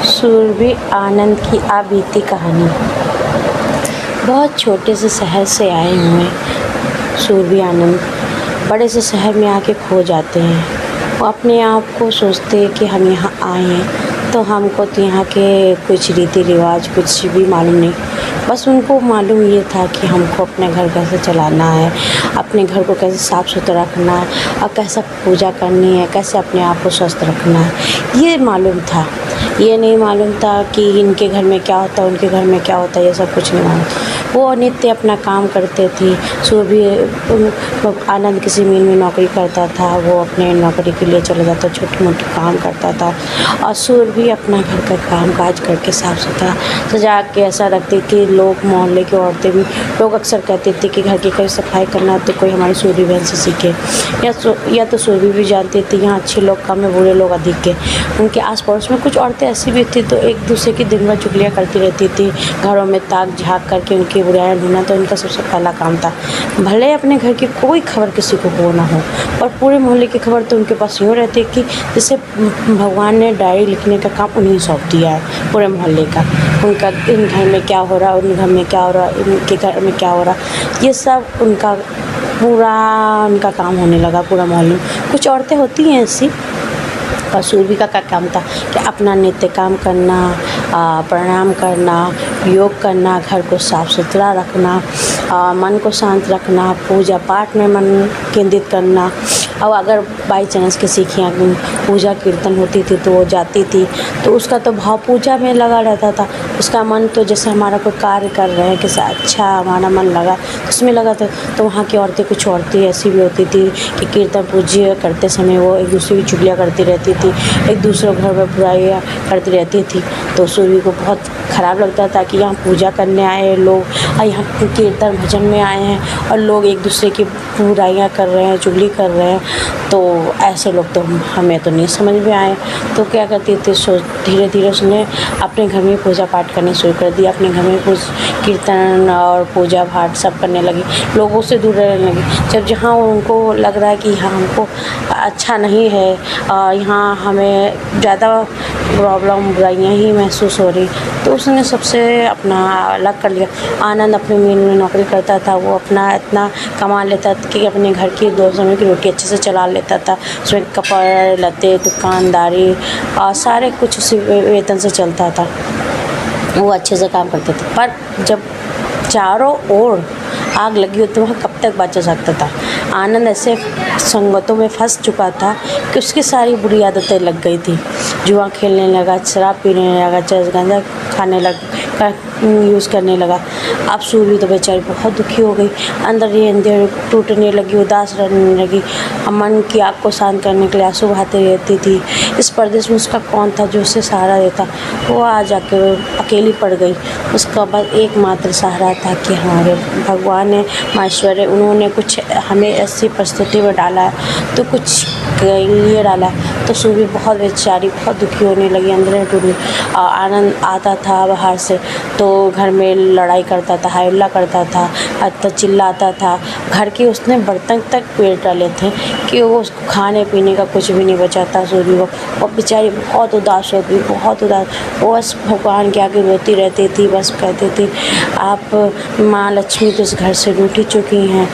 सुरभि आनंद की बीती कहानी। बहुत छोटे से शहर से आए हुए सुरभि आनंद बड़े से शहर में आके खो जाते हैं। वो अपने आप को सोचते हैं कि हम यहाँ आए हैं तो हमको तो यहाँ के कुछ रीति रिवाज कुछ भी मालूम नहीं। बस उनको मालूम ये था कि हमको अपने घर कैसे चलाना है, अपने घर को कैसे साफ़ सुथरा रखना है और कैसे पूजा करनी है, कैसे अपने आप को स्वस्थ रखना है, ये मालूम था। ये नहीं मालूम था कि इनके घर में क्या होता है, उनके घर में क्या होता है, ये सब कुछ नहीं मालूम। वो नित्य अपना काम करते थे। सुरभि आनंद किसी मिल में नौकरी करता था, वो अपने नौकरी के लिए चला जाता, छोटे मोटे काम करता था। और सुरभि अपना घर का काम काज करके साफ़ सुथरा सजा के ऐसा रखती कि लोग मोहल्ले की औरतें भी लोग अक्सर कहते थे कि घर की कोई सफाई करना तो कोई हमारी सुरभि बहन से सीखे। या तो सुरभि भी जानती थी यहाँ अच्छे लोग कम है, बुरे लोग अधिक है। उनके आस पड़ोस में कुछ औरतें ऐसी भी थी तो एक दूसरे की दिन भर चुगलियाँ करती रहती थी, घरों में ताक झाँक करके उनकी बुराइयाँ ढूंढना तो उनका सबसे पहला काम था। भले अपने घर की कोई खबर किसी को हो ना हो, और पूरे मोहल्ले की खबर तो उनके पास यूँ रहती है कि जैसे भगवान ने डायरी लिखने का काम उन्हें सौंप दिया है पूरे मोहल्ले का। उनका इन घर में क्या हो रहा है, उन घर में क्या हो रहा है, इनके घर में क्या हो रहा है, ये सब उनका उनका काम होने लगा पूरा मोहल्ले में। कुछ औरतें होती हैं ऐसी। और सुरभि का क्या काम था कि अपना नित्य काम करना, प्रणाम करना, योग करना, घर को साफ़ सुथरा रखना, मन को शांत रखना, पूजा पाठ में मन केंद्रित करना। और अगर बाई चांस किसी के यहाँ पूजा कीर्तन होती थी तो वो जाती थी तो उसका तो भाव पूजा में लगा रहता था। उसका मन तो जैसे हमारा कोई कार्य कर रहे हैं किसी अच्छा हमारा मन लगा उसमें लगा था। तो वहाँ की औरतें कुछ औरतें ऐसी भी होती थी कि कीर्तन पूज्य करते समय वो एक दूसरे की चुगलियाँ करती रहती थी, एक दूसरे घर में बुराइयाँ करती रहती थी। तो सुरभि को बहुत ख़राब लगता था कि यहाँ पूजा करने आए लोग और यहाँ कीर्तन भजन में आए हैं और लोग एक दूसरे की बुराइयाँ कर रहे हैं, चुगली कर रहे हैं। तो ऐसे लोग तो हमें तो नहीं समझ में आए। तो क्या करती थी, धीरे धीरे उसने अपने घर में पूजा पाठ करनी शुरू कर दिया। अपने घर में कीर्तन और पूजा पाठ सब करने लगी, लोगों से दूर रहने लगी। जब जहाँ उनको लग रहा है कि यहाँ हमको अच्छा नहीं है, यहाँ हमें ज़्यादा प्रॉब्लम बुराइयाँ ही महसूस हो रही, तो उसने सबसे अपना अलग कर लिया। आनंद अपने मिल में नौकरी करता था, वो अपना इतना कमा लेता था कि अपने घर की 2 समय की रोटी अच्छे से चला लेता था। उसमें कपड़े लत्ते दुकानदारी और सारे कुछ उसी वेतन से चलता था। वो अच्छे से काम करते थे। पर जब चारों ओर आग लगी हो तो वह कब तक बचा सकता था। आनंद ऐसे संगतों में फंस चुका था कि उसकी सारी बुरी आदतें लग गई थी। जुआ खेलने लगा, शराब पीने लगा, चरस गांजा खाने लगा, यूज़ करने लगा। अब सुरभि तो बेचारी बहुत दुखी हो गई, अंदर ही अंदर टूटने लगी, उदास रहने लगी। मन की आग को शांत करने के लिए आंसू बहाती रहती थी। इस परदेश में उसका कौन था जो उसे सहारा देता। वो आज जाके अकेली पड़ गई। उसका बस एकमात्र सहारा था कि हमारे भगवान ने, माश्वर है, उन्होंने कुछ हमें ऐसी परिस्थिति में डाला है तो कुछ लिए डाला है। तो सुरभि बहुत बेचारी बहुत दुखी होने लगी, अंदर टूटने। आनंद आता था बाहर से तो घर में लड़ाई करता था, हल्ला करता था, तो चिल्लाता था। घर के उसने बर्तन तक पेट डाले थे कि वो उसको खाने पीने का कुछ भी नहीं बचा था सुरभि को। और बेचारी बहुत उदास हो गई, बहुत उदास। वो बस भगवान के आगे रोती रहती थी, बस कहती थी आप माँ लक्ष्मी तो इस घर से रूठी चुकी हैं।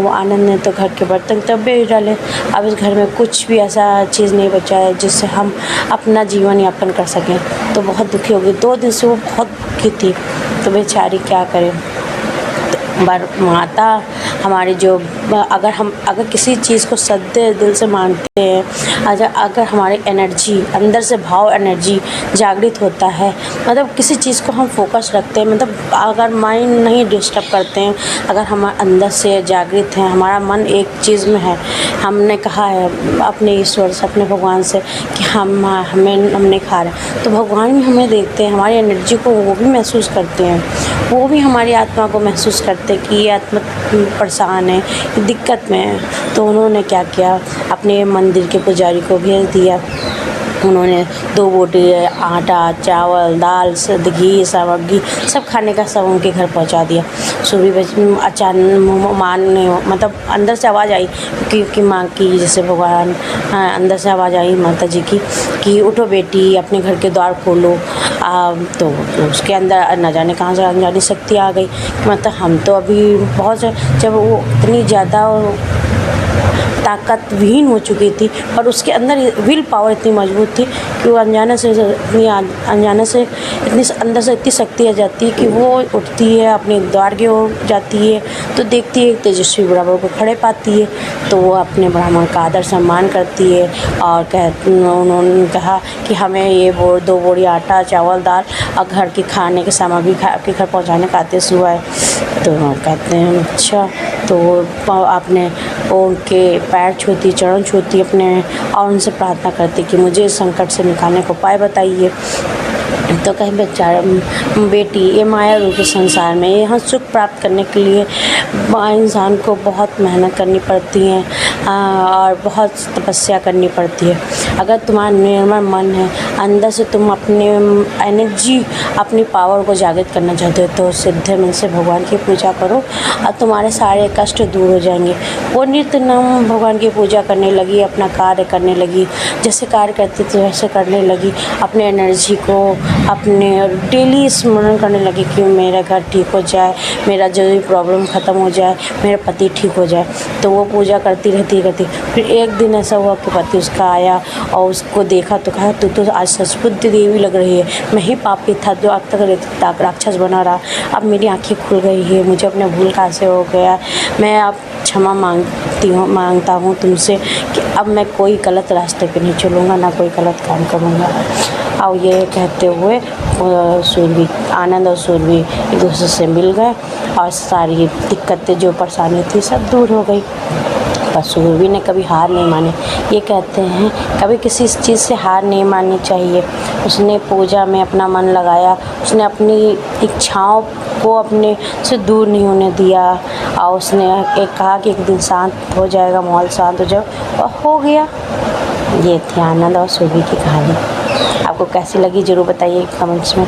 आनंद ने तो घर के बर्तन तब बेच डाले, अब इस घर में कुछ भी ऐसा चीज़ नहीं बचा है जिससे हम अपना जीवन यापन कर सकें। तो बहुत दुखी हो गई। 2 दिन से वो बहुत दुखी थी। तो बेचारी क्या करें। माता हमारी जो अगर किसी चीज़ को सच्चे दिल से मानते हैं, अगर हमारी एनर्जी अंदर से भाव एनर्जी जागृत होता है, मतलब किसी चीज़ को हम फोकस रखते हैं, मतलब अगर माइंड नहीं डिस्टर्ब करते हैं, अगर हम अंदर से जागृत हैं, हमारा मन एक चीज़ में है। हमने कहा है अपने ईश्वर से, अपने भगवान से कि हमने खा रहे हैं तो भगवान भी हमें देखते हैं, हमारी एनर्जी को वो भी महसूस करते हैं, वो भी हमारी आत्मा को महसूस करते हैं कि ये आत्मा परेशान है, दिक्कत में है। तो उन्होंने क्या किया, अपने मंदिर के पुजारी को भेज दिया उन्होंने 2 बोरी आटा, चावल, दाल, घी, सामग्री सब खाने का सब उनके घर पहुंचा दिया। सुरभि अचानक माँ ने मतलब अंदर से आवाज़ आई कि माँ की जैसे भगवान अंदर से आवाज़ आई माता जी की कि उठो बेटी, अपने घर के द्वार खोलो। तो उसके अंदर न जाने कहाँ से अनजानी शक्ति आ गई। मतलब हम तो अभी बहुत जब वो इतनी ज़्यादा ताकतविहीन हो चुकी थी, पर उसके अंदर विल पावर इतनी मजबूत थी कि वो अनजाने से इतनी अंदर से इतनी शक्ति आ जाती है कि वो उठती है, अपने द्वार की ओर जाती है तो देखती है तेजस्वी ब्राह्मण को खड़े पाती है, तो वो अपने ब्राह्मण का आदर सम्मान करती है। और उन्होंने कहा कि हमें ये 2 बोरी आटा, चावल, दाल और घर की खाने की सामग्री आपके घर पहुँचाने का आदेश हुआ है। तो कहते हैं अच्छा। तो आपने उनके पैर छूती, चरण छूती अपने और उनसे प्रार्थना करती कि मुझे इस संकट से निकालने का उपाय बताइए। तो कहीं बेचारा बेटी, ये माया रूपी संसार में यहाँ सुख प्राप्त करने के लिए इंसान को बहुत मेहनत करनी पड़ती है और बहुत तपस्या करनी पड़ती है। अगर तुम्हारा निर्मल मन है, अंदर से तुम अपने एनर्जी, अपनी पावर को जागृत करना चाहते हो तो सिद्ध मन से भगवान की पूजा करो और तुम्हारे सारे कष्ट दूर हो जाएंगे। वो नित्य नम भगवान की पूजा करने लगी, अपना कार्य करने लगी, जैसे कार्य करती थी वैसे करने लगी, अपने एनर्जी को अपने डेली स्मरण करने लगी कि मेरा घर ठीक हो जाए, मेरा जो भी प्रॉब्लम ख़त्म हो जाए, मेरा पति ठीक हो जाए। तो वो पूजा करती रहती। फिर एक दिन ऐसा हुआ कि पति उसका आया और उसको देखा तो कहा तू तो आज सचमुच देवी लग रही है, मैं ही पापी था जो अब तक राक्षस बना रहा, अब मेरी आँखें खुल गई है, मुझे अपने भूल कहाँ से हो गया, मैं अब क्षमा मांगता हूँ तुमसे कि अब मैं कोई गलत रास्ते पे नहीं चलूँगा, ना कोई गलत काम करूँगा। और ये कहते हुए सूरवी, आनंद और सूरवी एक दूसरे से मिल गए और सारी दिक्कतें जो परेशानी थी सब दूर हो गई। पर सूरवी ने कभी हार नहीं मानी। ये कहते हैं कभी किसी चीज़ से हार नहीं माननी चाहिए। उसने पूजा में अपना मन लगाया, उसने अपनी इच्छाओं को अपने से दूर नहीं होने दिया और उसने एक कहा कि एक दिन शांत हो जाएगा, माहौल शांत हो जाए, और हो गया। ये थी आनंद और सूरवी की कहानी। आपको कैसी लगी ज़रूर बताइए कमेंट्स में।